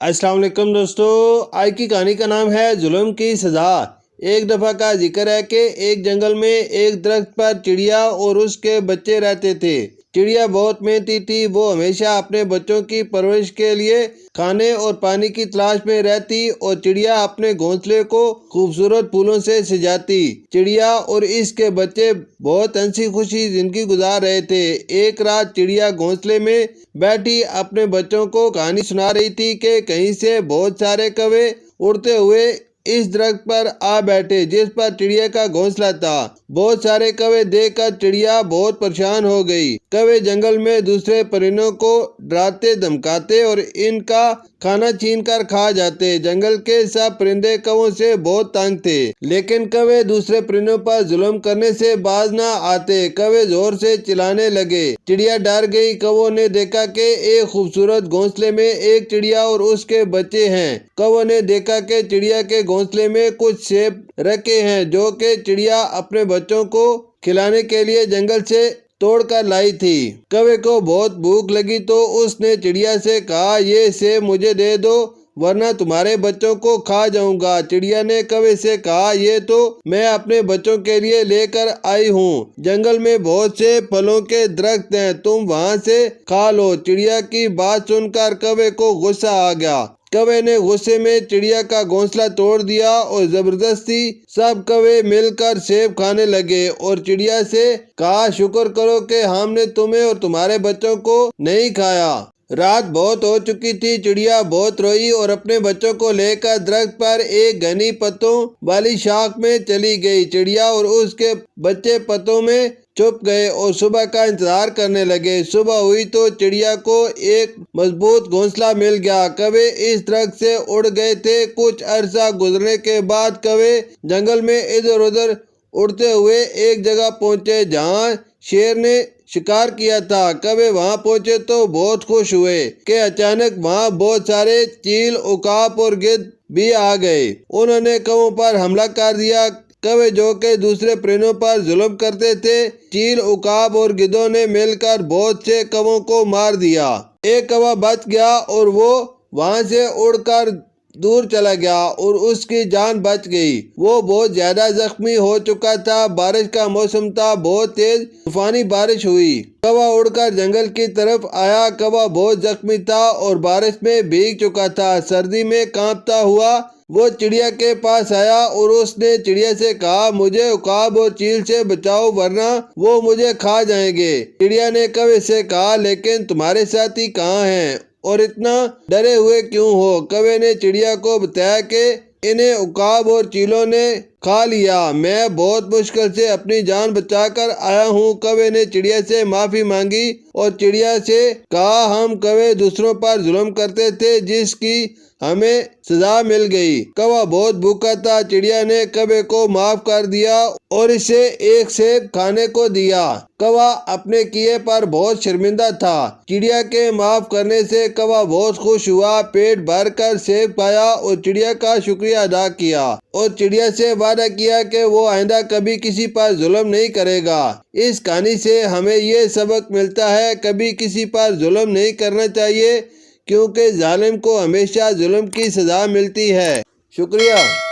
السلام علیکم دوستو، آج کی کہانی کا نام ہے ظلم کی سزا۔ ایک دفعہ کا ذکر ہے کہ ایک جنگل میں ایک درخت پر چڑیا اور اس کے بچے رہتے تھے۔ چڑیا بہت محنتی تھی، وہ ہمیشہ اپنے بچوں کی پرورش کے لیے کھانے اور پانی کی تلاش میں رہتی اور چڑیا اپنے گھونسلے کو خوبصورت پھولوں سے سجاتی۔ چڑیا اور اس کے بچے بہت ہنسی خوشی زندگی گزار رہے تھے۔ ایک رات چڑیا گھونسلے میں بیٹھی اپنے بچوں کو کہانی سنا رہی تھی کہ کہیں سے بہت سارے کوے اڑتے ہوئے اس درخت پر آ بیٹھے جس پر چڑیا کا گھونسلہ تھا۔ بہت سارے کوے دیکھ کر چڑیا بہت پریشان ہو گئی۔ کوے جنگل میں دوسرے پرندوں کو ڈراتے دھمکاتے اور ان کا کھانا چھین کر کھا جاتے۔ جنگل کے سب پرندے کووں سے بہت تنگ تھے، لیکن کوے دوسرے پرندوں پر ظلم کرنے سے باز نہ آتے۔ کوے زور سے چلانے لگے، چڑیا ڈر گئی۔ کووں نے دیکھا کہ ایک خوبصورت گھونسلے میں ایک چڑیا اور اس کے بچے ہیں۔ کووں نے دیکھا کہ چڑیا کے گھونسلے میں کچھ سیب رکھے ہیں جو کہ چڑیا اپنے بچوں کو کھلانے کے لیے جنگل سے توڑ کر لائی تھی۔ کوے کو بہت بھوک لگی تو اس نے چڑیا سے کہا، یہ سیب مجھے دے دو ورنہ تمہارے بچوں کو کھا جاؤں گا۔ چڑیا نے کوے سے کہا، یہ تو میں اپنے بچوں کے لیے لے کر آئی ہوں، جنگل میں بہت سے پھلوں کے درخت ہیں، تم وہاں سے کھا لو۔ چڑیا کی بات سن کر کوے کو غصہ آ گیا۔ کوے نے غصے میں چڑیا کا گھونسلہ توڑ دیا اور زبردستی سب کوے مل کر سیب کھانے لگے اور چڑیا سے کہا، شکر کرو کہ ہم نے تمہیں اور تمہارے بچوں کو نہیں کھایا۔ رات بہت ہو چکی تھی، چڑیا بہت روئی اور اپنے بچوں کو لے کر درخت پر ایک گھنی پتوں والی شاخ میں چلی گئی۔ چڑیا اور اس کے بچے پتوں میں چھپ گئے اور صبح کا انتظار کرنے لگے۔ صبح ہوئی تو چڑیا کو ایک مضبوط گھونسلہ مل گیا۔ کوے اس درخت سے اڑ گئے تھے۔ کچھ عرصہ گزرنے کے بعد کوے جنگل میں ادھر ادھر اڑتے ہوئے ایک جگہ پہنچے جہاں شیر نے شکار کیا تھا۔ کوے وہاں پہنچے تو بہت خوش ہوئے کہ اچانک وہاں بہت سارے چیل، عقاب اور گدھ بھی آ گئے۔ انہوں نے کووں پر حملہ کر دیا۔ کوے جو کہ دوسرے پرندوں پر ظلم کرتے تھے، چیل، عقاب اور گدھوں نے مل کر بہت سے کووں کو مار دیا۔ ایک کوہ بچ گیا اور وہ وہاں سے اڑ کر دور چلا گیا اور اس کی جان بچ گئی۔ وہ بہت زیادہ زخمی ہو چکا تھا۔ بارش کا موسم تھا، بہت تیز طوفانی بارش ہوئی۔ کوہ اڑ کر جنگل کی طرف آیا۔ کوہ بہت زخمی تھا اور بارش میں بھیگ چکا تھا۔ سردی میں کانپتا ہوا وہ چڑیا کے پاس آیا اور اس نے چڑیا سے کہا، مجھے عقاب اور چیل سے بچاؤ ورنہ وہ مجھے کھا جائیں گے۔ چڑیا نے کوے سے کہا، لیکن تمہارے ساتھی کہاں ہیں اور اتنا ڈرے ہوئے کیوں ہو؟ کوے نے چڑیا کو بتایا کہ انہیں عقاب اور چیلوں نے کھا لیا، میں بہت مشکل سے اپنی جان بچا کر آیا ہوں۔ کوے نے چڑیا سے معافی مانگی اور چڑیا سے کہا، ہم کوے دوسروں پر ظلم کرتے تھے جس کی ہمیں سزا مل گئی۔ کوہ بہت بھوکا تھا۔ چڑیا نے کوے کو معاف کر دیا اور اسے ایک سیب کھانے کو دیا۔ کوہ اپنے کیے پر بہت شرمندہ تھا۔ چڑیا کے معاف کرنے سے کوہ بہت خوش ہوا، پیٹ بھر کر سیب کھایا اور چڑیا کا شکریہ ادا کیا اور چڑیا سے وعدہ کیا کہ وہ آئندہ کبھی کسی پر ظلم نہیں کرے گا۔ اس کہانی سے ہمیں یہ سبق ملتا ہے، کبھی کسی پر ظلم نہیں کرنا چاہیے کیونکہ ظالم کو ہمیشہ ظلم کی سزا ملتی ہے۔ شکریہ۔